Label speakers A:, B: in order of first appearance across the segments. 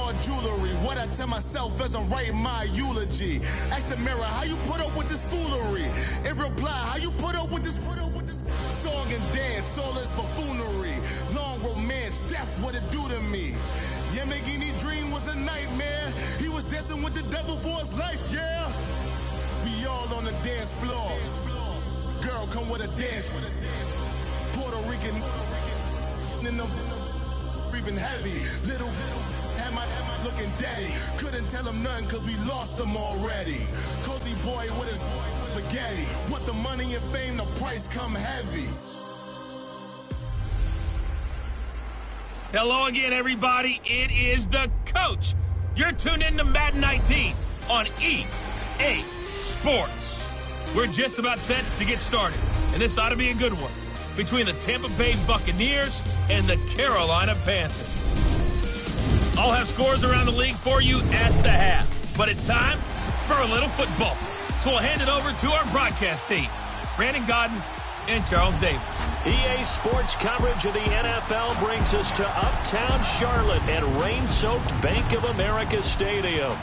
A: all jewelry. What I tell myself as I'm writing my eulogy. Ask the mirror, how you put up with this foolery? It reply, how you put up with this song and dance, all this buffoonery. Long romance, death, what it do to me? Yamagini dream was a nightmare. He was dancing with the devil for his life, yeah. We all on the dance floor. Girl, come with a dance. Puerto Rican in the breathing heavy. Little had my looking daddy. Couldn't tell him nothing cause we lost him already. Cozy boy with his spaghetti. What the money and fame, the price come heavy.
B: Hello again, everybody. It is the coach. You're tuned in to Madden 19 on EA Sports. We're just about set to get started, and this ought to be a good one between the Tampa Bay Buccaneers and the Carolina Panthers. I'll have scores around the league for you at the half, but it's time for a little football. So we'll hand it over to our broadcast team, Brandon Godden and Charles Davis.
C: EA Sports coverage of the NFL brings us to Uptown Charlotte at rain-soaked Bank of America Stadium.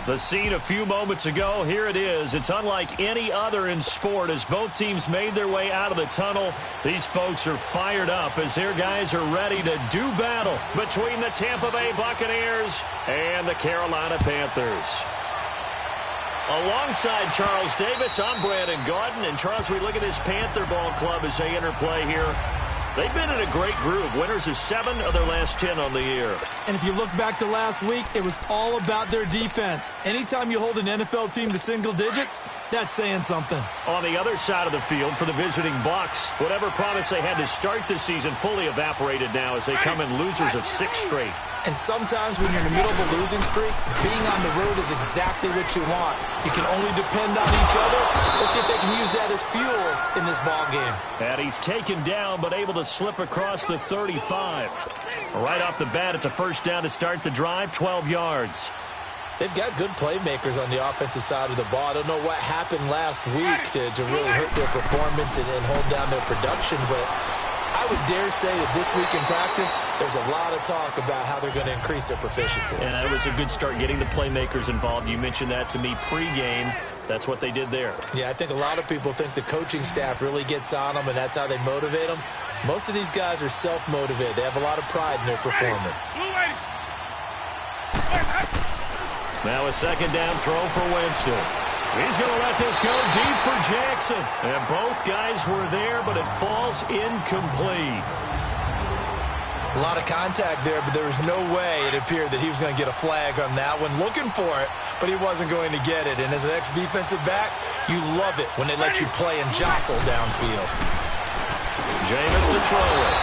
C: The scene a few moments ago, here it is. It's unlike any other in sport as both teams made their way out of the tunnel. These folks are fired up as their guys are ready to do battle between the Tampa Bay Buccaneers and the Carolina Panthers. Alongside Charles Davis, I'm Brandon Gaudin. And Charles, we look at this Panther ball club as they interplay here. They've been in a great group. Winners of 7 of their last 10 on the year.
D: And if you look back to last week, it was all about their defense. Anytime you hold an NFL team to single digits, that's saying something.
C: On the other side of the field for the visiting Bucs, whatever promise they had to start the season fully evaporated now as they come in losers of 6 straight.
D: And sometimes when you're in the middle of a losing streak, being on the road is exactly what you want. You can only depend on each other. Let's see if they can use that as fuel in this ball game.
C: And he's taken down but able to slip across the 35. Right off the bat, it's a first down to start the drive, 12 yards.
D: They've got good playmakers on the offensive side of the ball. I don't know what happened last week to really hurt their performance and hold down their production, but I would dare say that this week in practice, there's a lot of talk about how they're going to increase their proficiency.
C: And it was a good start getting the playmakers involved. You mentioned that to me pregame. That's what they did there.
D: Yeah, I think a lot of people think the coaching staff really gets on them, and that's how they motivate them. Most of these guys are self-motivated. They have a lot of pride in their performance.
C: Now a second down throw for Winston. He's going to let this go deep for Jackson. And both guys were there, but it falls incomplete.
D: A lot of contact there, but there was no way it appeared that he was going to get a flag on that one. Looking for it, but he wasn't going to get it. And as an ex-defensive back, you love it when they let you play and jostle downfield.
C: Jameis to throw it.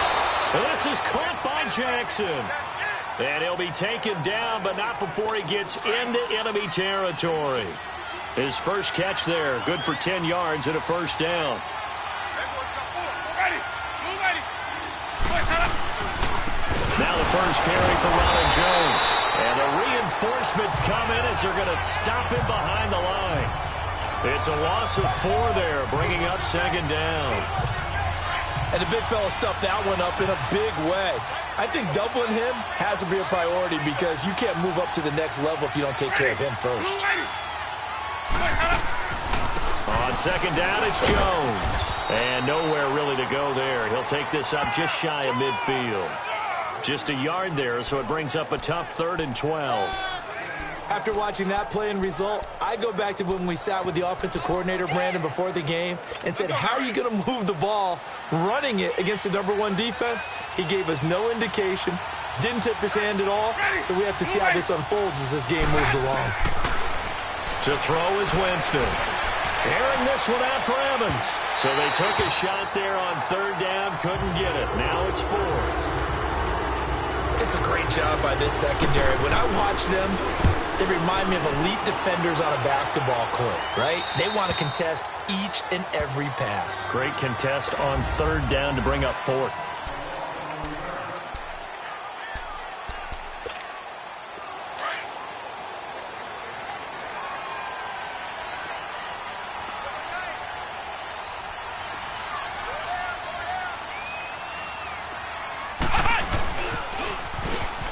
C: And this is caught by Jackson. And he'll be taken down, but not before he gets into enemy territory. His first catch there, good for 10 yards and a first down. Now the first carry for Ronald Jones. And the reinforcements come in as they're going to stop him behind the line. It's a loss of 4 there, bringing up second down.
D: And the big fella stuffed that one up in a big way. I think doubling him has to be a priority because you can't move up to the next level if you don't take care of him first.
C: On second down, it's Jones. And nowhere really to go there. He'll take this up just shy of midfield. Just a yard there, so it brings up a tough 3rd and 12.
D: After watching that play and result, I go back to when we sat with the offensive coordinator, Brandon, before the game and said, how are you going to move the ball running it against the #1 defense? He gave us no indication, didn't tip his hand at all, so we have to see how this unfolds as this game moves along.
C: To throw is Winston. Airing this one out for Evans. So they took a shot there on 3rd down, couldn't get it. Now it's 4th.
D: It's a great job by this secondary. When I watch them, they remind me of elite defenders on a basketball court, right? They want to contest each and every pass.
C: Great contest on 3rd down to bring up 4th.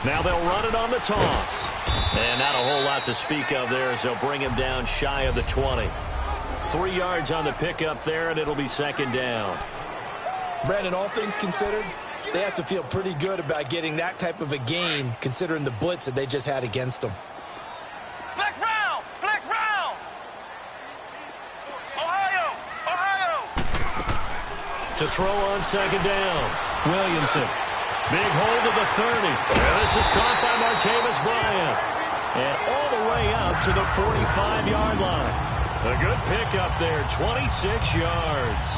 C: Now they'll run it on the toss. And not a whole lot to speak of there as they'll bring him down shy of the 20. 3 yards on the pickup there, and it'll be second down.
D: Brandon, all things considered, they have to feel pretty good about getting that type of a gain considering the blitz that they just had against them.
E: Flex round! Flex round! Ohio!
C: To throw on second down, Williamson. Big hold to the 30. And this is caught by Martavis Bryant. And all the way up to the 45-yard line. A good pickup there, 26 yards.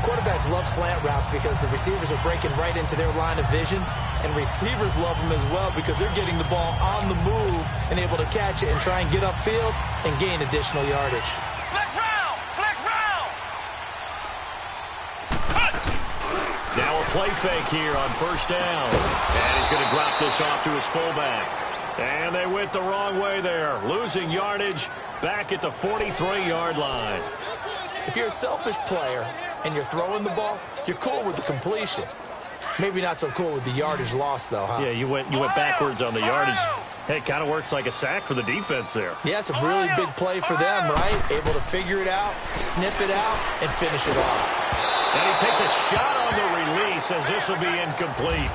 D: Quarterbacks love slant routes because the receivers are breaking right into their line of vision, and receivers love them as well because they're getting the ball on the move and able to catch it and try and get upfield and gain additional yardage.
E: Flex round! Flex round!
C: Now a play fake here on first down. And he's going to drop this off to his fullback. And they went the wrong way there, losing yardage back at the 43-yard line.
D: If you're a selfish player and you're throwing the ball, you're cool with the completion. Maybe not so cool with the yardage loss, though, huh?
C: Yeah, you went backwards on the yardage. Hey, it kind of works like a sack for the defense there.
D: Yeah, it's a really big play for them, right? Able to figure it out, sniff it out, and finish it off.
C: And he takes a shot on the release as this will be incomplete.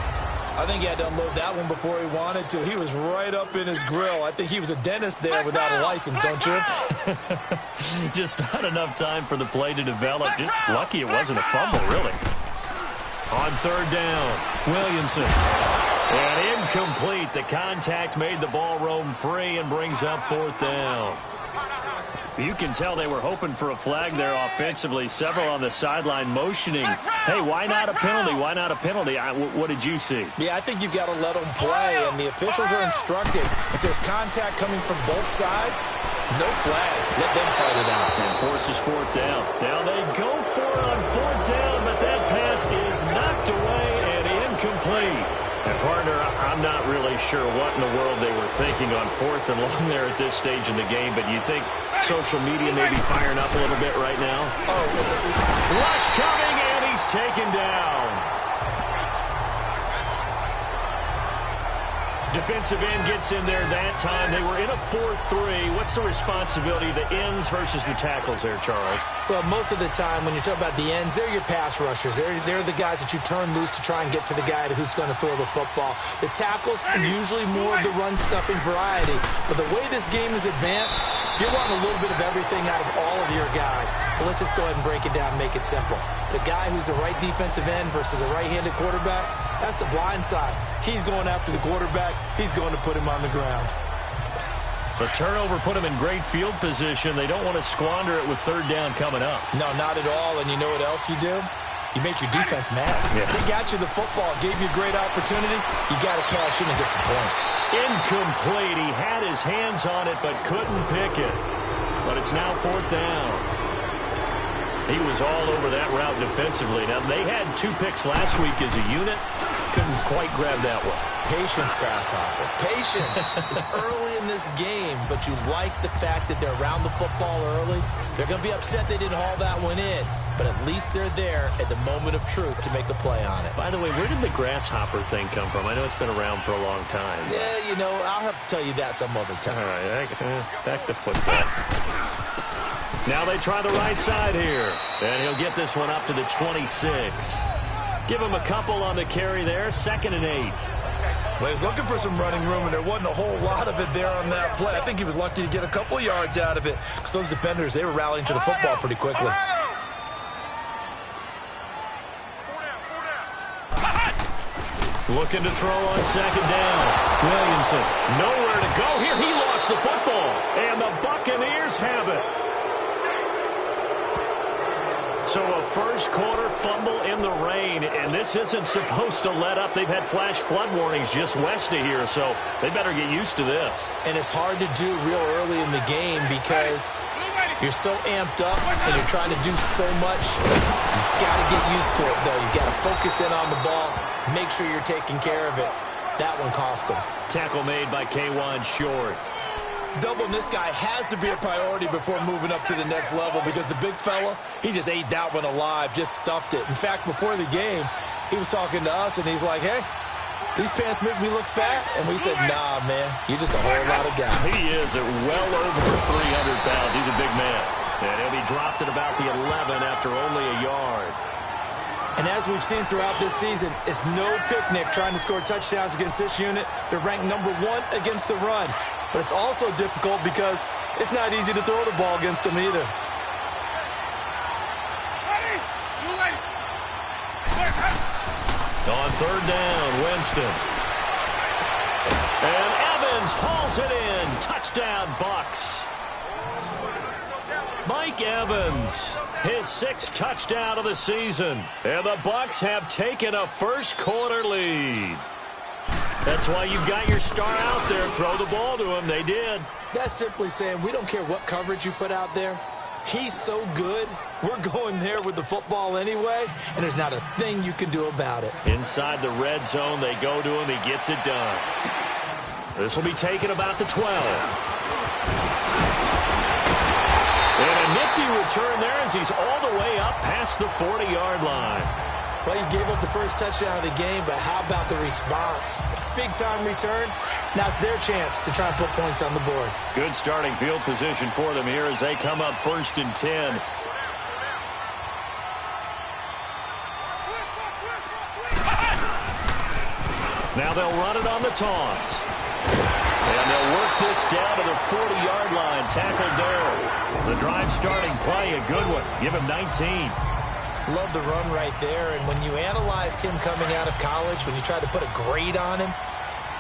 D: I think he had to unload that one before he wanted to. He was right up in his grill. I think he was a dentist there without a license, don't you?
C: Just not enough time for the play to develop. Just lucky it wasn't a fumble, really. On third down, Williamson. And incomplete. The contact made the ball roam free and brings up fourth down. You can tell they were hoping for a flag there offensively. Several on the sideline motioning. Hey, why not a penalty? Why not a penalty? What did you see?
D: Yeah, I think you've got to let them play, and the officials are instructed. If there's contact coming from both sides, no flag. Let them fight it out.
C: And forces fourth down. Now they go for it on fourth down, but that pass is knocked away and incomplete. And, partner, I'm not really sure what in the world they were thinking on fourth and long there at this stage in the game, but you think social media may be firing up a little bit right now? Rush coming, and he's taken down. Defensive end gets in there that time. They were in a 4-3. What's the responsibility of the ends versus the tackles there, Charles?
D: Well, most of the time when you talk about the ends, they're your pass rushers. They're the guys that you turn loose to try and get to the guy who's going to throw the football. The tackles are usually more of the run-stuffing variety. But the way this game is advanced, you're wanting a little bit of everything out of all of your guys. But let's just go ahead and break it down and make it simple. The guy who's the right defensive end versus a right-handed quarterback, that's the blind side. He's going after the quarterback. He's going to put him on the ground.
C: The turnover put him in great field position. They don't want to squander it with third down coming up.
D: No, not at all. And you know what else you do? You make your defense mad.
C: Yeah.
D: They got you the football, gave you a great opportunity. You got to cash in and get some points.
C: Incomplete. He had his hands on it but couldn't pick it. But it's now fourth down. He was all over that route defensively. Now, they had 2 picks last week as a unit. Couldn't quite grab that one.
D: Patience, Grasshopper. Patience is early in this game, but you like the fact that they're around the football early. They're going to be upset they didn't haul that one in, but at least they're there at the moment of truth to make a play on it.
C: By the way, where did the grasshopper thing come from? I know it's been around for a long time.
D: Yeah, you know, I'll have to tell you that some other time.
C: All right, back to football. Now they try the right side here, and he'll get this one up to the 26. Give him a couple on the carry there, 2nd and 8.
D: Well, he was looking for some running room, and there wasn't a whole lot of it there on that play. I think he was lucky to get a couple yards out of it because those defenders, they were rallying to the football pretty quickly.
C: Looking to throw on second down. Williamson, nowhere to go here. He lost the football, and the Buccaneers have it. So a first-quarter fumble in the rain, and this isn't supposed to let up. They've had flash flood warnings just west of here, so they better get used to this.
D: And it's hard to do real early in the game because you're so amped up and you're trying to do so much. You've got to get used to it, though. You've got to focus in on the ball, make sure you're taking care of it. That one cost them.
C: Tackle made by K'Wan Short.
D: Doubling this guy has to be a priority before moving up to the next level because the big fella, he just ate that one alive, just stuffed it. In fact, before the game, he was talking to us, and he's like, hey, These pants make me look fat. And we said, nah, man, you're just a whole lot of guy.
C: He is at well over 300 pounds. He's a big man. And he'll be dropped at about the 11 after only a yard.
D: And as we've seen throughout this season, it's no picnic trying to score touchdowns against this unit. They're ranked number 1 against the run. But it's also difficult because it's not easy to throw the ball against them either.
C: On third down, Winston. And Evans hauls it in. Touchdown, Bucs. Mike Evans, his 6th touchdown of the season. And the Bucs have taken a first-quarter lead. That's why you've got your star out there. Throw the ball to him. They did.
D: That's simply saying we don't care what coverage you put out there. He's so good, we're going there with the football anyway, and there's not a thing you can do about it.
C: Inside the red zone, they go to him. He gets it done. This will be taken about the 12. And a nifty return there as he's all the way up past the 40-yard line.
D: Well, he gave up the first touchdown of the game, but how about the response? Big-time return. Now it's their chance to try and put points on the board.
C: Good starting field position for them here as they come up 1st and 10. Now they'll run it on the toss. And they'll work this down to the 40-yard line. Tackled there. The drive starting play, a good one. Give him 19.
D: Love the run right there. And when you analyzed him coming out of college, when you tried to put a grade on him,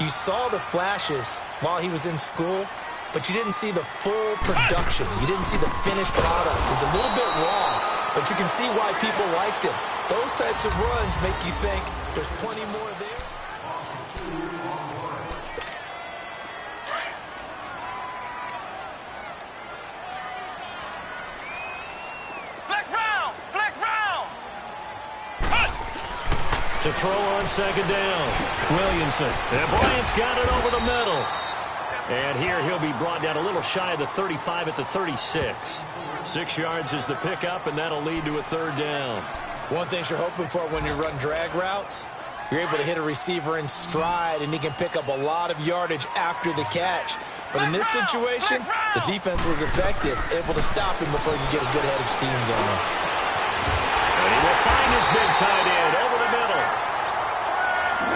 D: you saw the flashes while he was in school, but you didn't see the full production. You didn't see the finished product. He's a little bit raw, but you can see why people liked him. Those types of runs make you think there's plenty more there.
C: To throw on 2nd down. Williamson. And Bryant's got it over the middle. And here he'll be brought down a little shy of the 35 at the 36. 6 yards is the pickup, and that'll lead to a 3rd down.
D: One thing you're hoping for when you run drag routes, you're able to hit a receiver in stride, and he can pick up a lot of yardage after the catch. But in this situation, the defense was effective, able to stop him before he could get a good head of steam going.
C: And he will find his big tight end over the middle.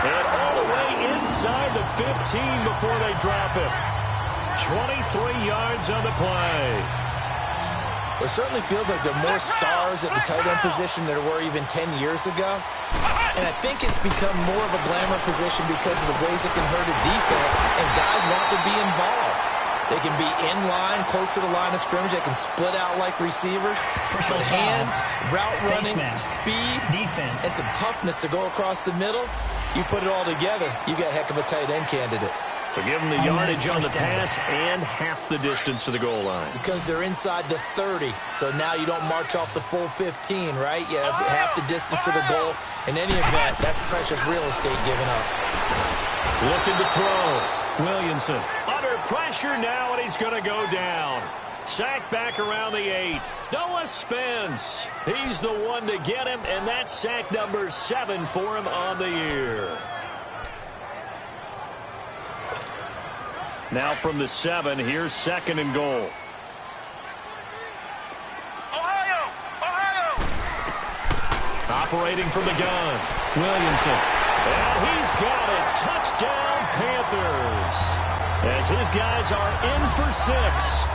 C: And all the way inside the 15 before they drop him. 23 yards on the play.
D: It certainly feels like there are more stars at the tight end position than there were even 10 years ago. And I think it's become more of a glamour position because of the ways it can hurt a defense, and guys want to be involved. They can be in line, close to the line of scrimmage. They can split out like receivers. But hands, route running, speed, defense, and some toughness to go across the middle, you put it all together, you got a heck of a tight end candidate.
C: So give them the yardage on the pass and half the distance to the goal line.
D: Because they're inside the 30, so now you don't march off the full 15, right? You have half the distance to the goal. In any event, that's precious real estate given up.
C: Looking to throw. Williamson under pressure now, and he's going to go down. Sack back around the 8. Noah Spence. He's the one to get him, and that's sack number 7 for him on the year. Now from the 7, here's 2nd and goal.
E: Ohio!
C: Operating from the gun. Williamson. And he's got it. Touchdown, Panthers. As his guys are in for 6.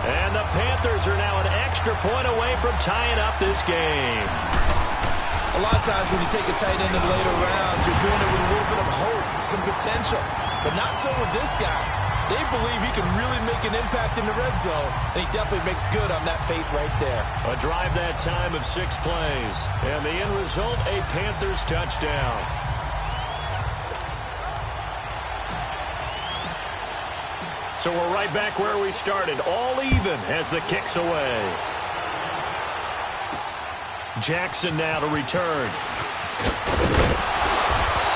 C: And the Panthers are now an extra point away from tying up this game.
D: A lot of times when you take a tight end in later rounds, you're doing it with a little bit of hope, some potential. But not so with this guy. They believe he can really make an impact in the red zone, and he definitely makes good on that faith right there.
C: A drive that time of 6 plays. And the end result, a Panthers touchdown. So we're right back where we started, all even as the kick's away. Jackson now to return.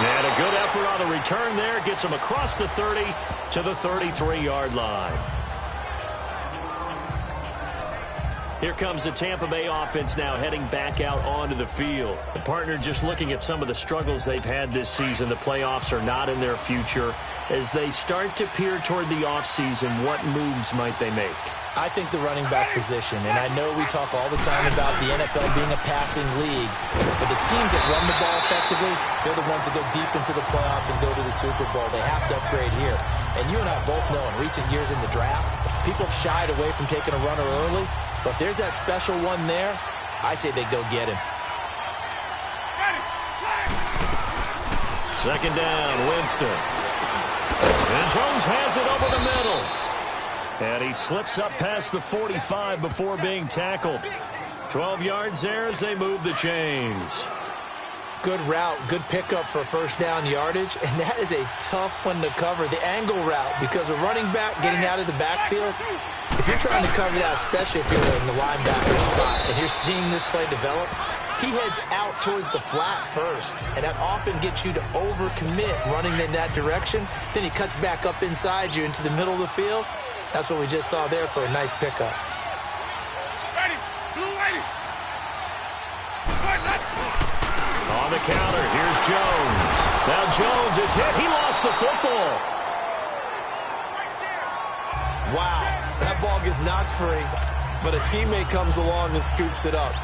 C: And a good effort on the return there. Gets him across the 30 to the 33-yard line. Here comes the Tampa Bay offense now heading back out onto the field. The partner just looking at some of the struggles they've had this season. The playoffs are not in their future. As they start to peer toward the offseason, what moves might they make?
D: I think the running back position, and I know we talk all the time about the NFL being a passing league, but the teams that run the ball effectively, they're the ones that go deep into the playoffs and go to the Super Bowl. They have to upgrade here. And you and I both know in recent years in the draft, people have shied away from taking a runner early, but if there's that special one there, I say they go get him.
C: Second down, Winston. And Jones has it over the middle. And he slips up past the 45 before being tackled. 12 yards there as they move the chains.
D: Good route, good pickup for first down yardage, and that is a tough one to cover, the angle route, because a running back getting out of the backfield, if you're trying to cover that, especially if you're in the linebacker spot, and you're seeing this play develop, he heads out towards the flat first, and that often gets you to overcommit running in that direction. Then he cuts back up inside you into the middle of the field. That's what we just saw there for a nice pickup.
C: On the counter, here's Jones. Now Jones is hit. He lost the football.
D: Wow, that ball gets knocked free, but a teammate comes along and scoops it up.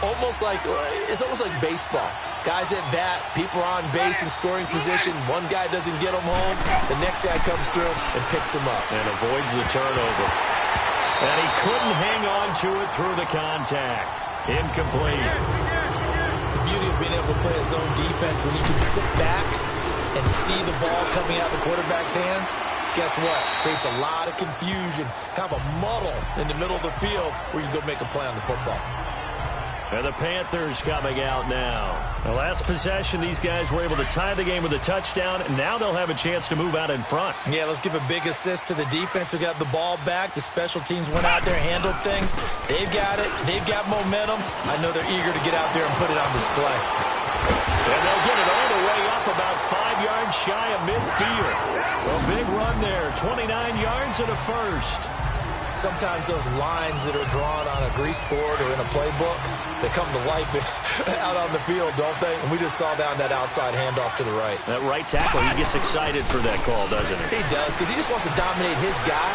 D: It's almost like baseball. Guys at bat, people are on base in scoring position. One guy doesn't get him home. The next guy comes through and picks him up.
C: And avoids the turnover. And he couldn't hang on to it through the contact. Incomplete.
D: The beauty of being able to play a zone defense when you can sit back and see the ball coming out of the quarterback's hands, guess what? Creates a lot of confusion, kind of a muddle in the middle of the field where you go make a play on the football.
C: And the Panthers coming out now. The last possession, these guys were able to tie the game with a touchdown, and now they'll have a chance to move out in front.
D: Yeah, let's give a big assist to the defense who got the ball back. The special teams went out there, handled things. They've got it. They've got momentum. I know they're eager to get out there and put it on display.
C: And they'll get it all the way up about 5 yards shy of midfield. A big run there, 29 yards and a first.
D: Sometimes those lines that are drawn on a grease board or in a playbook, they come to life out on the field, don't they? And we just saw down that outside handoff to the right.
C: That right tackle, he gets excited for that call, doesn't he?
D: He does, because he just wants to dominate his guy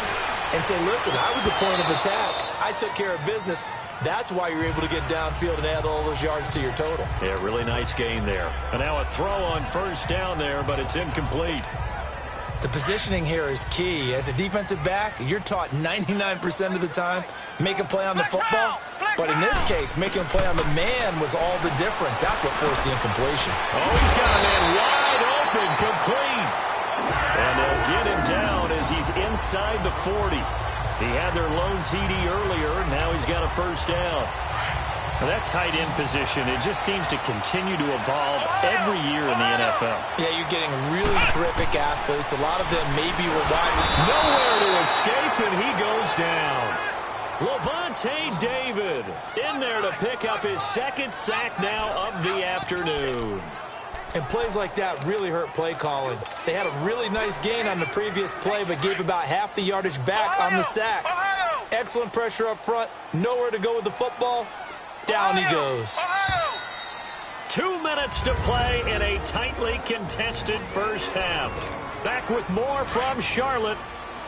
D: and say, listen, I was the point of attack. I took care of business. That's why you're able to get downfield and add all those yards to your total.
C: Yeah, really nice gain there. And now a throw on first down there, but it's incomplete.
D: The positioning here is key. As a defensive back, you're taught 99% of the time, make a play on the football. But in this case, making a play on the man was all the difference. That's what forced the incompletion.
C: Oh, he's got a man wide open, complete. And they'll get him down as he's inside the 40. He had their lone TD earlier, and now he's got a first down. Now that tight end position, it just seems to continue to evolve every year in the NFL.
D: Yeah, you're getting really terrific athletes. A lot of them maybe were wide.
C: Nowhere to escape, and he goes down. Levante David in there to pick up his second sack now of the afternoon.
D: And plays like that really hurt play calling. They had a really nice gain on the previous play, but gave about half the yardage back on the sack. Excellent pressure up front. Nowhere to go with the football. Down he goes.
C: 2 minutes to play in a tightly contested first half. Back with more from Charlotte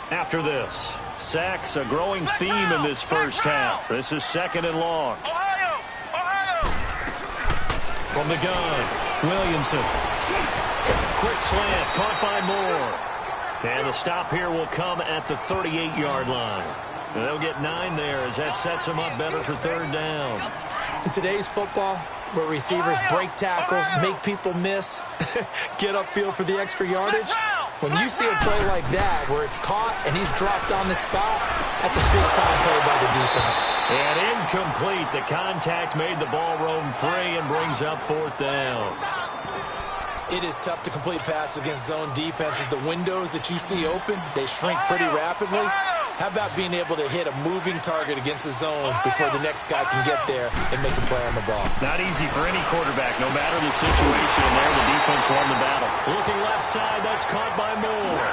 C: after this. Sacks a growing theme in this first half. This is second and long. From the gun, Williamson. Quick slant, caught by Moore. And the stop here will come at the 38-yard line. And they'll get 9 there as that sets them up better for third down.
D: In today's football, where receivers break tackles, make people miss, get upfield for the extra yardage, when you see a play like that where it's caught and he's dropped on the spot, that's a big-time play by the defense.
C: And incomplete. The contact made the ball roam free and brings up fourth down.
D: It is tough to complete passes against zone defenses. The windows that you see open, they shrink pretty rapidly. How about being able to hit a moving target against a zone before the next guy can get there and make a play on the ball?
C: Not easy for any quarterback, no matter the situation. There, the defense won the battle. Looking left side, that's caught by Moore.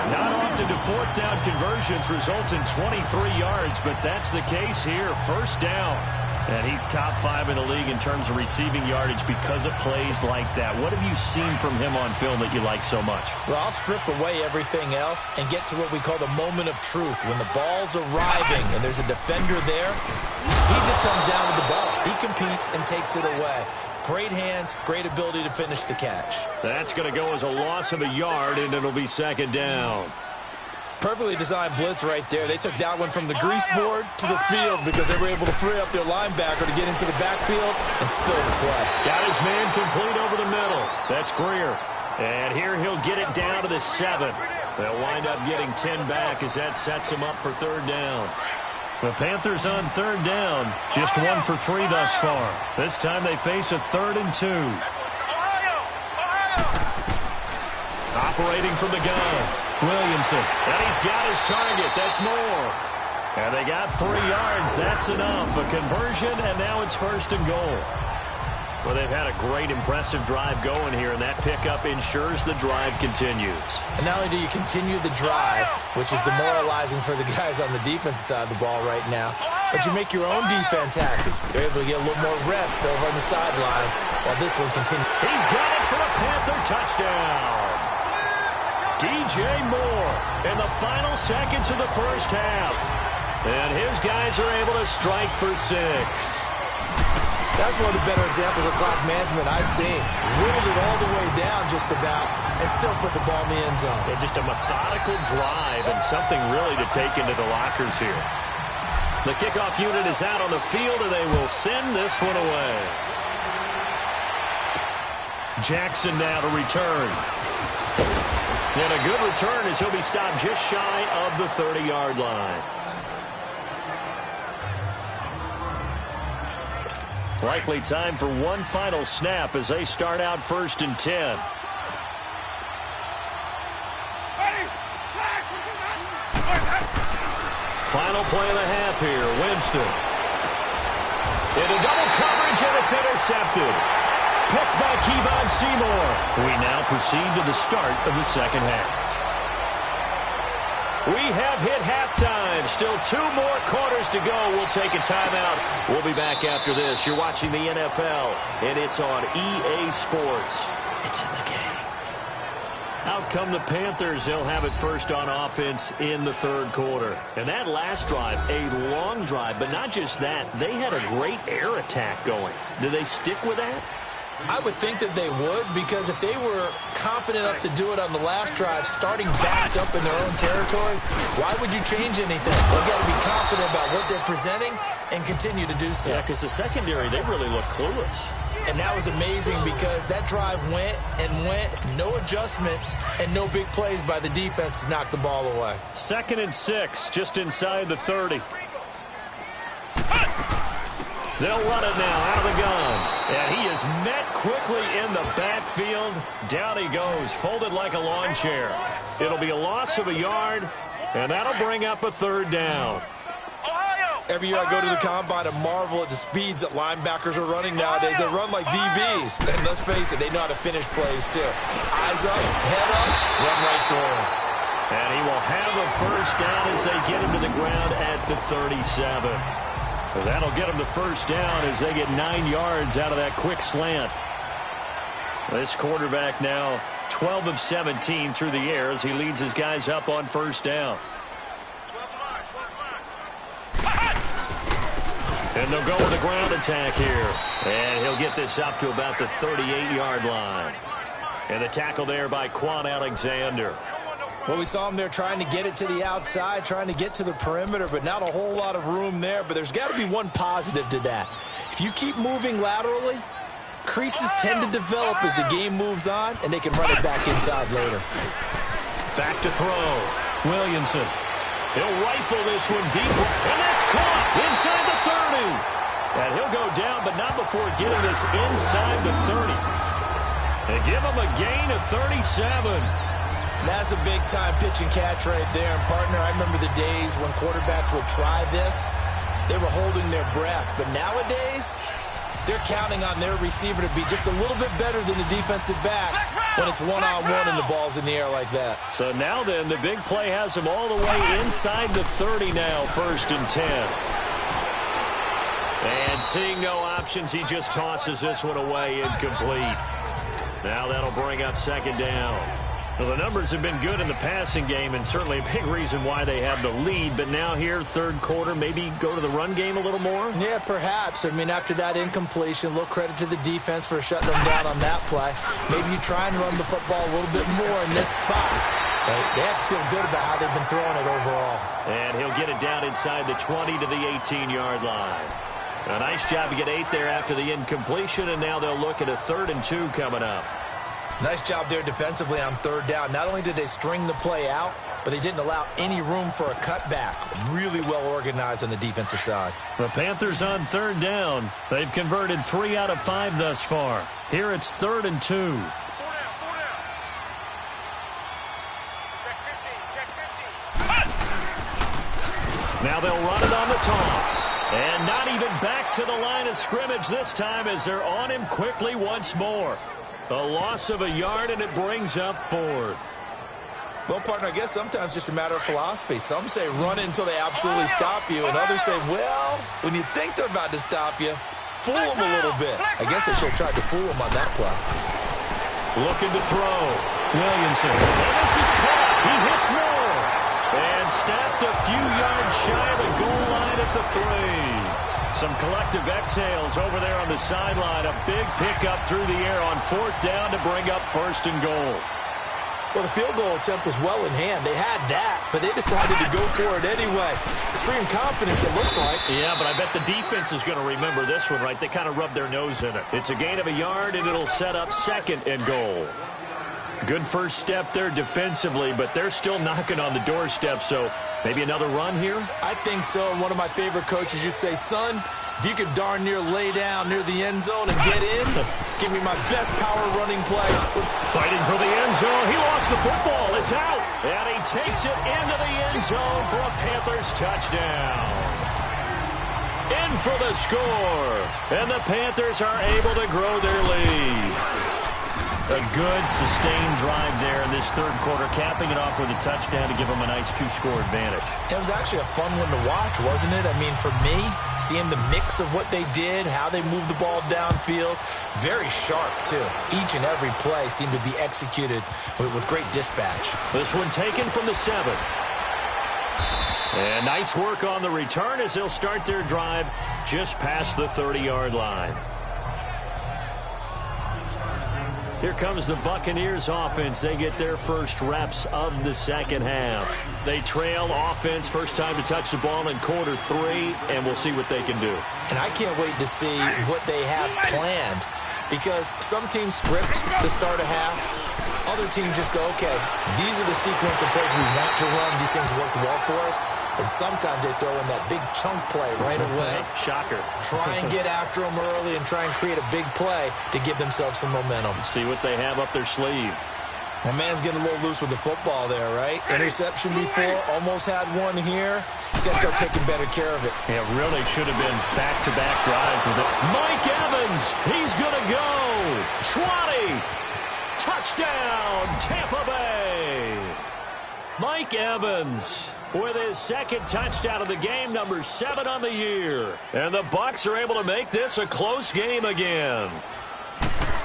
C: Not on attempted to fourth down conversions result in 23 yards, but that's the case here. First down. And he's top 5 in the league in terms of receiving yardage because of plays like that. What have you seen from him on film that you like so much?
D: Well, I'll strip away everything else and get to what we call the moment of truth. When the ball's arriving and there's a defender there, he just comes down with the ball. He competes and takes it away. Great hands, great ability to finish the catch.
C: That's going to go as a loss of a yard, and it'll be second down.
D: Perfectly designed blitz right there. They took that one from the grease board to the field because they were able to free up their linebacker to get into the backfield and spill the play.
C: Got his man complete over the middle. That's Greer. And here he'll get it down to the 7. They'll wind up getting 10 back as that sets him up for third down. The Panthers on third down. Just 1 for 3 thus far. This time they face a 3rd and 2. Operating from the gun. Williamson, and he's got his target. That's more. And they got 3 yards. That's enough. A conversion, and now it's 1st and goal. Well, they've had a great, impressive drive going here, and that pickup ensures the drive continues.
D: And not only do you continue the drive, which is demoralizing for the guys on the defensive side of the ball right now, but you make your own defense happy. They're able to get a little more rest over on the sidelines while this one continues.
C: He's got it for a Panther touchdown. DJ Moore in the final seconds of the first half. And his guys are able to strike for 6.
D: That's one of the better examples of clock management I've seen. Whittled it all the way down just about and still put the ball in the end zone.
C: Yeah, just a methodical drive and something really to take into the lockers here. The kickoff unit is out on the field, and they will send this one away. Jackson now to return. And a good return as he'll be stopped just shy of the 30-yard line. Likely time for one final snap as they start out 1st and 10. Final play of the half here. Winston. Into double coverage, and it's intercepted. Picked by Kevon Seymour. We now proceed to the start of the second half. We have hit halftime. Still 2 more quarters to go. We'll take a timeout. We'll be back after this. You're watching the NFL, and it's on EA Sports. It's in the game. Out come the Panthers. They'll have it first on offense in the 3rd quarter. And that last drive, a long drive, but not just that. They had a great air attack going. Do they stick with that?
D: I would think that they would, because if they were confident enough to do it on the last drive, starting backed up in their own territory, why would you change anything? They've got to be confident about what they're presenting and continue to do so.
C: Yeah, because the secondary, they really look clueless.
D: And that was amazing because that drive went and went, no adjustments, and no big plays by the defense to knock the ball away.
C: 2nd and 6, just inside the 30. They'll run it now out of the gun. And he is met quickly in the backfield. Down he goes, folded like a lawn chair. It'll be a loss of a yard, and that'll bring up a 3rd down.
D: Every year I go to the combine and marvel at the speeds that linebackers are running nowadays. They run like DBs. And let's face it, they know how to finish plays too. Eyes up, head up, run right through them.
C: And he will have a 1st down as they get him to the ground at the 37. Well, that'll get them to 1st down as they get 9 yards out of that quick slant. This quarterback now 12 of 17 through the air as he leads his guys up on 1st down. And they'll go with a ground attack here. And he'll get this up to about the 38-yard line. And the tackle there by Quan Alexander.
D: Well, we saw him there trying to get it to the outside, trying to get to the perimeter, but not a whole lot of room there. But there's got to be one positive to that. If you keep moving laterally, creases tend to develop as the game moves on, and they can run it back inside later.
C: Back to throw. Williamson. He'll rifle this one deep, and that's caught inside the 30. And he'll go down, but not before getting this inside the 30. And give him a gain of 37.
D: That's a big-time pitch and catch right there. And, partner, I remember the days when quarterbacks would try this. They were holding their breath. But nowadays, they're counting on their receiver to be just a little bit better than the defensive back when it's one-on-one and the ball's in the air like that.
C: So now then, the big play has him all the way inside the 30 now, 1st and 10. And seeing no options, he just tosses this one away, incomplete. Now that'll bring up 2nd down. Well, the numbers have been good in the passing game, and certainly a big reason why they have the lead. But now here, 3rd quarter, maybe go to the run game a little more?
D: Yeah, perhaps. I mean, after that incompletion, a little credit to the defense for shutting them down on that play. Maybe you try and run the football a little bit more in this spot. But they have to feel good about how they've been throwing it overall.
C: And he'll get it down inside the 20 to the 18-yard line. A nice job to get 8 there after the incompletion, and now they'll look at a 3rd and 2 coming up.
D: Nice job there defensively on 3rd down. Not only did they string the play out, but they didn't allow any room for a cutback. Really well organized on the defensive side.
C: The Panthers on 3rd down. They've converted 3 out of 5 thus far. Here it's 3rd and 2.
E: 4 down. Check 15.
C: Now they'll run it on the toss. And not even back to the line of scrimmage this time as they're on him quickly once more. A loss of a yard, and it brings up 4th.
D: Well, partner, I guess sometimes just a matter of philosophy. Some say run it until they absolutely stop you, and others say, well, when you think they're about to stop you, fool them a little bit. I guess they should have tried to fool them on that play.
C: Looking to throw. Williamson. And this is caught. He hits more. And snapped a few yards shy of the goal line at the 3. Some collective exhales over there on the sideline. A big pickup through the air on 4th down to bring up 1st and goal.
D: Well, the field goal attempt was well in hand. They had that, but they decided to go for it anyway. Extreme confidence, it looks like.
C: Yeah, but I bet the defense is going to remember this one, right? They kind of rubbed their nose in it. It's a gain of a yard, and it'll set up 2nd and goal. Good first step there defensively, but they're still knocking on the doorstep, so maybe another run here?
D: I think so. And one of my favorite coaches used to say, son, if you could darn near lay down near the end zone and get in, give me my best power running play.
C: Fighting for the end zone. He lost the football. It's out. And he takes it into the end zone for a Panthers touchdown. In for the score. And the Panthers are able to grow their lead. A good, sustained drive there in this 3rd quarter, capping it off with a touchdown to give them a nice 2-score advantage.
D: It was actually a fun one to watch, wasn't it? I mean, for me, seeing the mix of what they did, how they moved the ball downfield, very sharp, too. Each and every play seemed to be executed with great dispatch.
C: This one taken from the 7. And nice work on the return as they'll start their drive just past the 30-yard line. Here comes the Buccaneers offense. They get their first reps of the 2nd half. They trail offense, first time to touch the ball in quarter 3, and we'll see what they can do.
D: And I can't wait to see what they have planned, because some teams script to start a half. Other teams just go, okay, these are the sequence of plays we want to run. These things worked well for us. And sometimes they throw in that big chunk play right away.
C: Shocker.
D: Try and get after them early and try and create a big play to give themselves some momentum.
C: See what they have up their sleeve.
D: That man's getting a little loose with the football there, right? Interception before, almost had one here. He's got to start taking better care of it.
C: Yeah, really should have been back-to-back drives with it. Mike Evans, he's going to go. 20. Touchdown, Tampa Bay. Mike Evans with his 2nd touchdown of the game, number 7 on the year. And the Bucs are able to make this a close game again.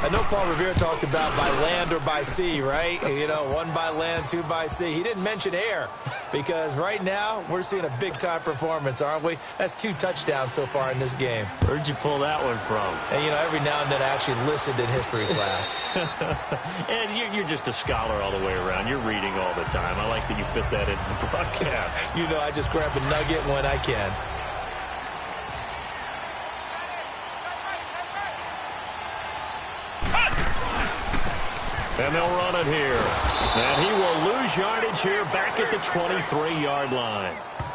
D: I know Paul Revere talked about by land or by sea, right? You know, 1 by land, 2 by sea. He didn't mention air, because right now we're seeing a big-time performance, aren't we? That's 2 touchdowns so far in this game.
C: Where'd you pull that one from?
D: And, you know, every now and then I actually listened in history class.
C: And you're just a scholar all the way around. You're reading all the time. I like that you fit that into the broadcast.
D: You know, I just grab a nugget when I can.
C: And they'll run it here. And he will lose yardage here back at the 23-yard line.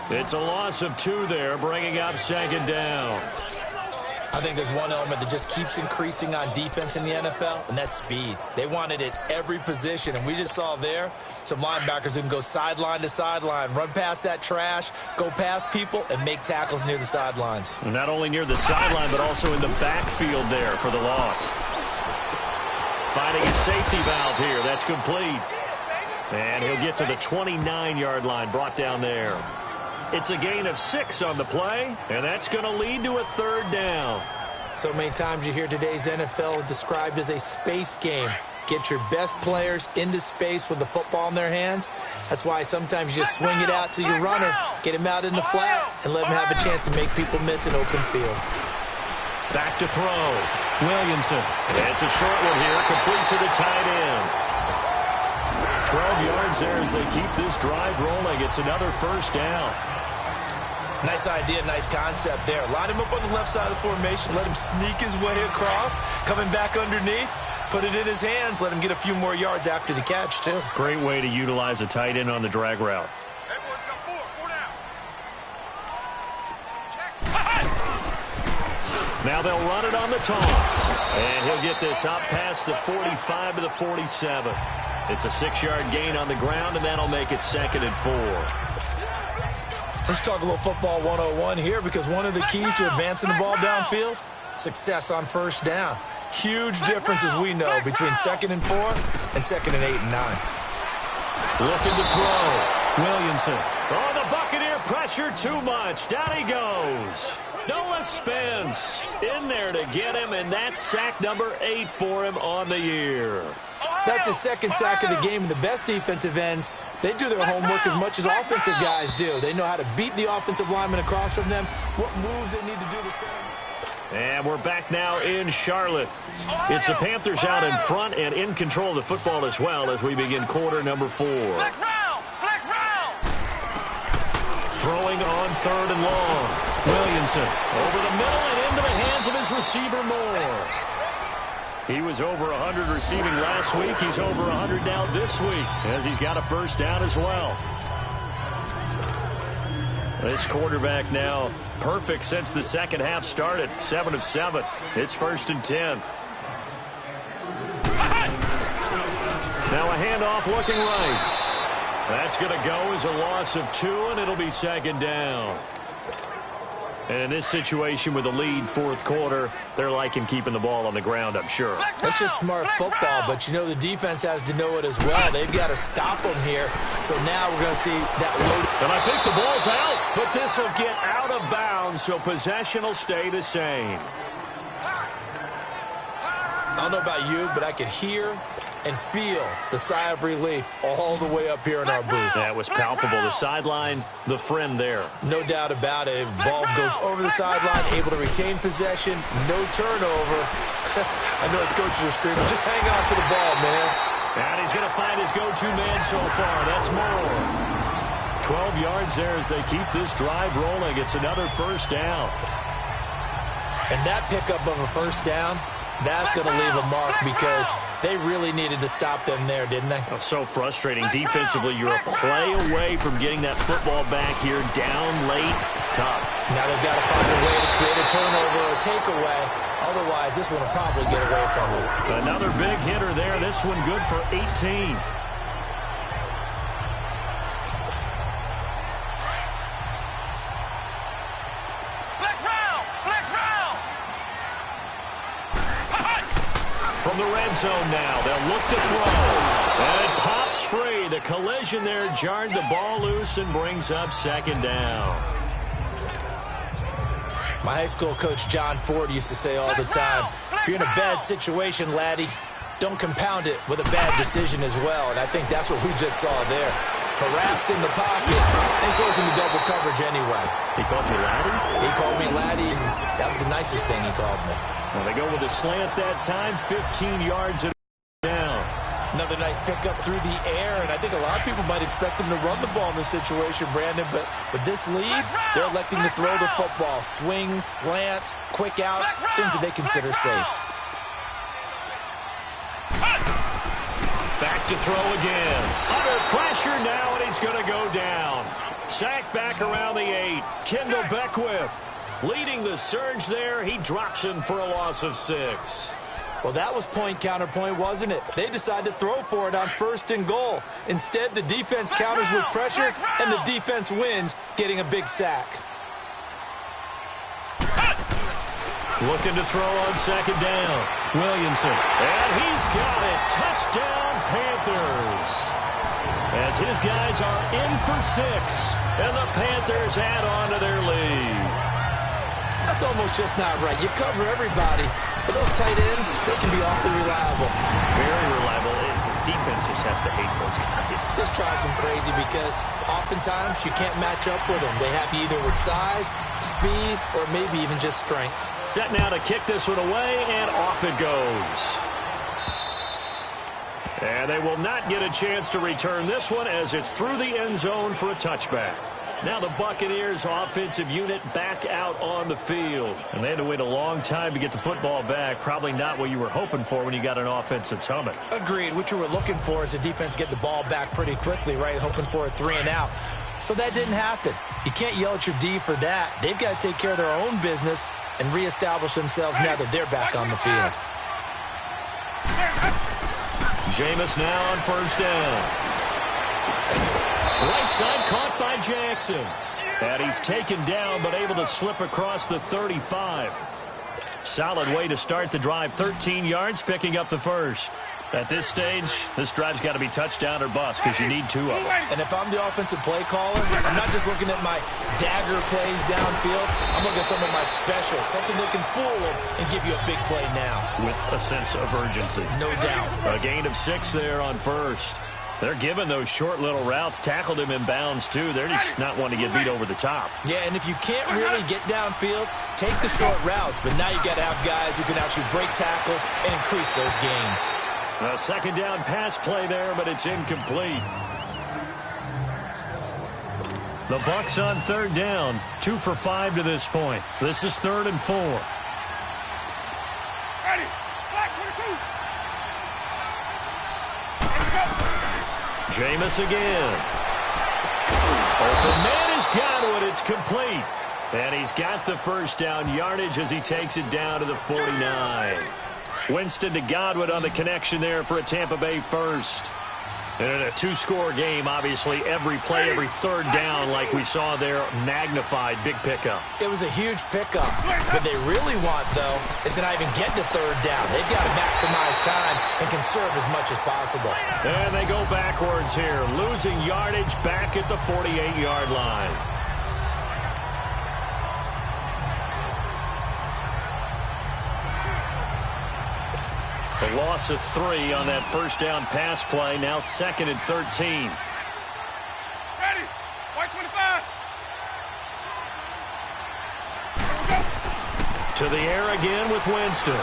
C: It's a loss of 2 there, bringing up 2nd down.
D: I think there's one element that just keeps increasing on defense in the NFL, and that's speed. They want it at every position, and we just saw there some linebackers who can go sideline to sideline, run past that trash, go past people, and make tackles near the sidelines.
C: Not only near the sideline, but also in the backfield there for the loss. finding a safety valve here. That's complete. And he'll get to the 29-yard line, brought down there. It's a gain of 6 on the play, and that's going to lead to a 3rd down.
D: So many times you hear today's NFL described as a space game. Get your best players into space with the football in their hands. That's why sometimes you just swing it out to your runner, get him out in the flat, and let him have a chance to make people miss an open field.
C: Back to throw. Williamson. It's a short one here, complete to the tight end. 12 yards there as they keep this drive rolling. It's another 1st down.
D: Nice idea, nice concept there. Line him up on the left side of the formation. Let him sneak his way across. Coming back underneath. Put it in his hands. Let him get a few more yards after the catch, too.
C: Great way to utilize a tight end on the drag route.
E: Everyone's got 4 down.
C: Now they'll run it on the toss. And he'll get this up past the 45 to the 47. It's a 6-yard gain on the ground, and that'll make it 2nd and 4.
D: Let's talk a little football 101 here, because one of the keys to advancing the ball downfield, success on 1st down. Huge difference, as we know, between 2nd and 4 and 2nd and 8 and 9.
C: Looking to throw. Williamson. Oh, the Buccaneer pressure too much. Down he goes. Noah Spence in there to get him, and that's sack number 8 for him on the year.
D: That's his 2nd sack of the game, and the best defensive ends, they do their homework as much as offensive guys do. They know how to beat the offensive lineman across from them, what moves they need to do to set them.
C: And we're back now in Charlotte. It's the Panthers out in front and in control of the football as well as we begin quarter number 4.
E: Flex round! Flex round!
C: Throwing on 3rd and long. Williamson over the middle and into the hands of his receiver Moore. He was over 100 receiving last week. He's over 100 now this week as he's got a 1st down as well. This quarterback now perfect since the 2nd half started. 7 of 7. It's 1st and 10. Now a handoff looking right. That's going to go as a loss of 2, and it'll be 2nd down. And in this situation with the lead 4th quarter, they're liking keeping the ball on the ground, I'm sure.
D: That's just smart football, but you know the defense has to know it as well. They've got to stop them here. So now we're going to see that load.
C: And I think the ball's out, but this will get out of bounds, so possession will stay the same.
D: I don't know about you, but I could hear and feel the sigh of relief all the way up here in our booth.
C: That was palpable. The sideline, the friend there.
D: No doubt about it. Ball goes over the sideline, able to retain possession, no turnover. I know his coaches are screaming, just hang on to the ball, man.
C: And he's going to find his go-to man so far. That's Moore. 12 yards there as they keep this drive rolling. It's another 1st down.
D: And that pickup of a 1st down, that's going to leave a mark because they really needed to stop them there, didn't they?
C: Oh, so frustrating. Defensively, you're a play away from getting that football back here. Down late, tough. Now
D: they've got to find a way to create a turnover or a takeaway. Otherwise, this one will probably get away from them.
C: Another big hitter there. This one good for 18. From the red zone now, they'll look to throw. And it pops free. The collision there jarred the ball loose and brings up 2nd down.
D: My high school coach, John Ford, used to say all the time, if you're in a bad situation, laddie, don't compound it with a bad decision as well. And I think that's what we just saw there. Harassed in the pocket, and he throws into double coverage anyway.
C: He called you laddie?
D: He called me laddie, and that was the nicest thing he called me.
C: Well, they go with a slant that time, 15 yards and down.
D: Another nice pickup through the air, and I think a lot of people might expect them to run the ball in this situation, Brandon, but with this lead, they're electing to throw the football. Swings, slants, quick outs, things that they consider safe.
C: Back to throw again. Under pressure now, and he's going to go down. Sacked back around the 8. Kendall Beckwith leading the surge there. He drops him for a loss of 6.
D: Well, that was point counterpoint, wasn't it? They decided to throw for it on 1st and goal. Instead, the defense counters with pressure, and the defense wins, getting a big sack.
C: Looking to throw on second down. Williamson. And he's got it. Touchdown, Panthers. As his guys are in for 6. And the Panthers add on to their lead.
D: That's almost just not right. You cover everybody. But those tight ends, they can be awfully reliable.
C: Very reliable. Defense just has to hate those guys.
D: Just drives them crazy because oftentimes you can't match up with them. They have you either with size, speed, or maybe even just strength.
C: Set now to kick this one away, and off it goes. And they will not get a chance to return this one as it's through the end zone for a touchback. Now the Buccaneers offensive unit back out on the field. And they had to wait a long time to get the football back. Probably not what you were hoping for when you got an offense that's humming.
D: Agreed. What you were looking for is the defense get the ball back pretty quickly, right? Hoping for a 3-and-out. So that didn't happen. You can't yell at your D for that. They've got to take care of their own business and reestablish themselves now that they're back on the field.
C: Jameis now on first down. Right side caught by Jackson. And he's taken down but able to slip across the 35. Solid way to start the drive. 13 yards, picking up the first. At this stage, this drive's got to be touchdown or bust because you need 2 of them.
D: And if I'm the offensive play caller, I'm not just looking at my dagger plays downfield. I'm looking at some of my specials, something that can fool them and give you a big play now.
C: With a sense of urgency.
D: No doubt.
C: A gain of 6 there on first. They're giving those short little routes. Tackled him in bounds, too. They're just not wanting to get beat over the top.
D: Yeah, and if you can't really get downfield, take the short routes. But now you've got to have guys who can actually break tackles and increase those gains.
C: A second down pass play there, but it's incomplete. The Bucs on third down. 2 for 5 to this point. This is 3rd and 4.
E: Ready. Black 22.
C: Jameis again. Open man has got it. It's complete. And he's got the first down yardage as he takes it down to the 49. Winston to Godwin on the connection there for a Tampa Bay first. And in a 2-score game, obviously, every play, every third down, like we saw there, magnified, big pickup.
D: It was a huge pickup. What they really want, though, is to not even get to third down. They've got to maximize time and conserve as much as possible.
C: And they go backwards here, losing yardage back at the 48-yard line. A loss of 3 on that first down pass play. Now 2nd and 13.
E: Ready. White 25.
C: To the air again with Winston.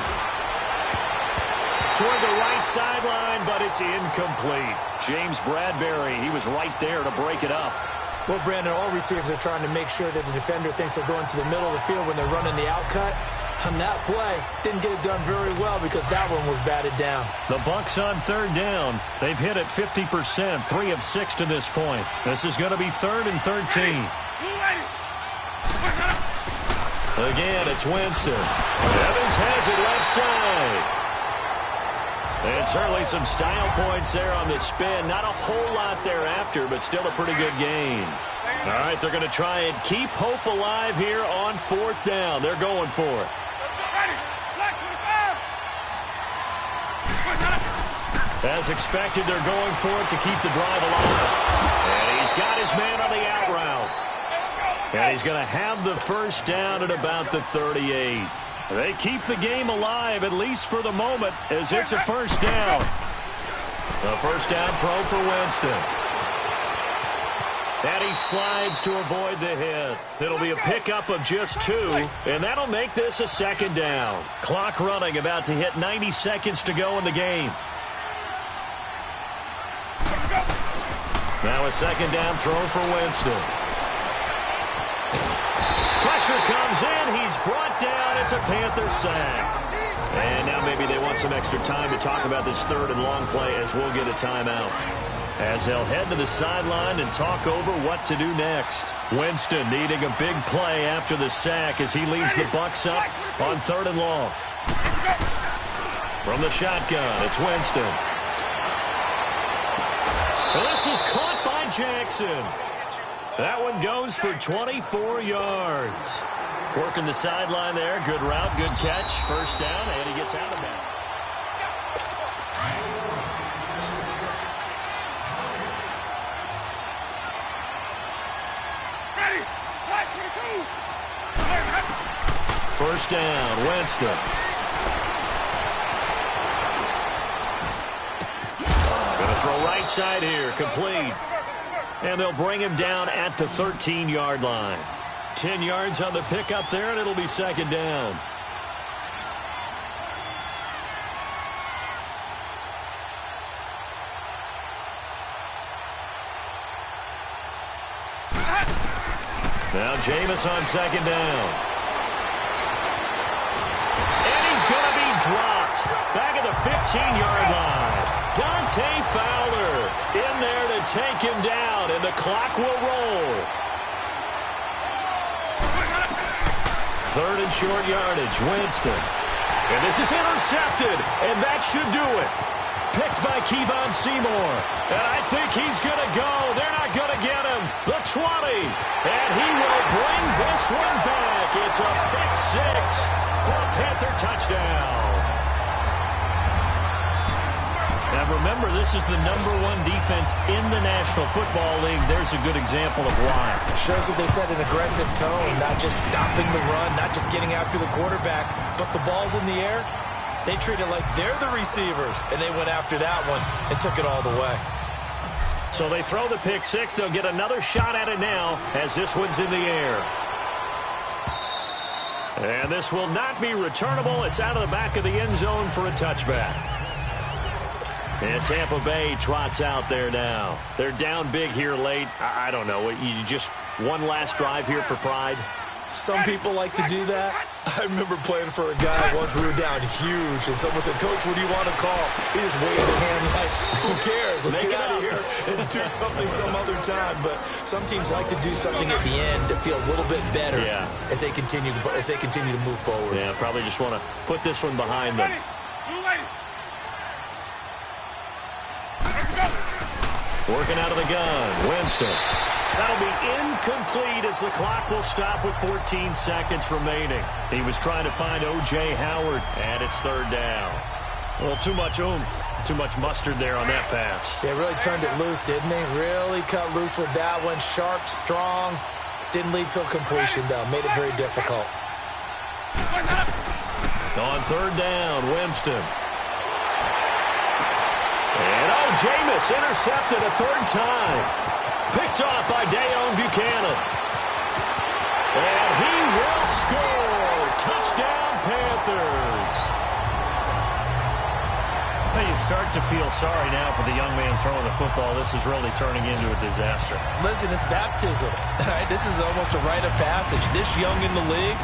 C: Toward the right sideline, but it's incomplete. James Bradbury, he was right there to break it up.
D: Well, Brandon, all receivers are trying to make sure that the defender thinks they're going to the middle of the field when they're running the out cut. On that play, didn't get it done very well because that one was batted down.
C: The Bucs on third down. They've hit it 50%, 3 of 6 to this point. This is going to be 3rd and 13. Again, it's Winston. Evans has it left side. And certainly some style points there on the spin. Not a whole lot thereafter, but still a pretty good gain. All right, they're going to try and keep hope alive here on 4th down. They're going for it. As expected, they're going for it to keep the drive alive. And he's got his man on the out route. And he's going to have the first down at about the 38. They keep the game alive, at least for the moment, as it's a first down. A first down throw for Winston. And he slides to avoid the hit. It'll be a pickup of just 2, and that'll make this a 2nd down. Clock running, about to hit 90 seconds to go in the game. Now a 2nd down throw for Winston. Pressure comes in. He's brought down. It's a Panther sack. And now maybe they want some extra time to talk about this 3rd and long play as we'll get a timeout. As they'll head to the sideline and talk over what to do next. Winston needing a big play after the sack as he leads the Bucs up on 3rd and long. From the shotgun, it's Winston. And this is caught by Jackson. That one goes for 24 yards. Working the sideline there. Good route, good catch. First down, and he gets out of bounds.
E: Ready. Flag 22.
C: First down, Winston. Going to throw right side here, complete. And they'll bring him down at the 13-yard line. 10 yards on the pickup there, and it'll be second down. Now Jameis on second down. And he's going to be dropped. Back at the 15-yard line. Dante Fowler in there to take him down, and the clock will roll. Third and short yardage, Winston. And this is intercepted, and that should do it. Picked by Kevon Seymour. And I think he's going to go. They're not going to get him. The 20. And he will bring this one back. It's a pick six for a Panther touchdown. Now remember, this is the #1 defense in the National Football League. There's a good example of why.
D: It shows that they set an aggressive tone, not just stopping the run, not just getting after the quarterback, but the ball's in the air. They treat it like they're the receivers, and they went after that one and took it all the way.
C: So they throw the pick six. They'll get another shot at it now as this one's in the air. And this will not be returnable. It's out of the back of the end zone for a touchback. And Tampa Bay trots out there now. They're down big here late. I don't know. You just one last drive here for pride?
D: Some people like to do that. I remember playing for a guy once. We were down huge, and someone said, "Coach, what do you want to call?" He just waved a hand like, "Who cares? Let's get out of here and do something some other time." But some teams like to do something at the end to feel a little bit better as they continue to move forward.
C: Yeah, probably just want to put this one behind them. Working out of the gun, Winston. That'll be incomplete as the clock will stop with 14 seconds remaining. He was trying to find O.J. Howard, and it's third down. Well, too much oomph, too much mustard there on that pass.
D: They really turned it loose, didn't they? Really cut loose with that one. Sharp, strong. Didn't lead to a completion, though. Made it very difficult.
C: On third down, Winston. And Jameis intercepted a third time. Picked off by Dayon Buchanan. And he will score. Touchdown, Panthers.
B: Well, you start to feel sorry now for the young man throwing the football. This is really turning into a disaster.
D: Listen, it's baptism. All right, this is almost a rite of passage. This young in the league,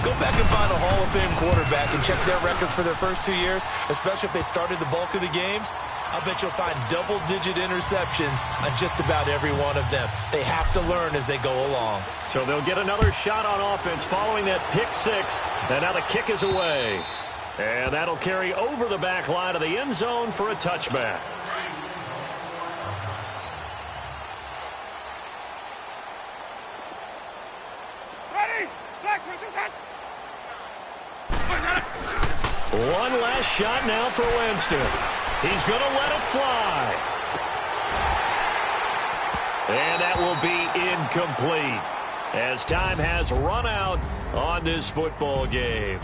D: go back and find a Hall of Fame quarterback and check their records for their first 2 years, especially if they started the bulk of the games. I bet you'll find double-digit interceptions on just about every one of them. They have to learn as they go along.
C: So they'll get another shot on offense following that pick six. And now the kick is away. And that'll carry over the back line of the end zone for a touchback.
E: Ready? Flag 22.
C: One last shot now for Winston. He's going to let it fly. And that will be incomplete as time has run out on this football game.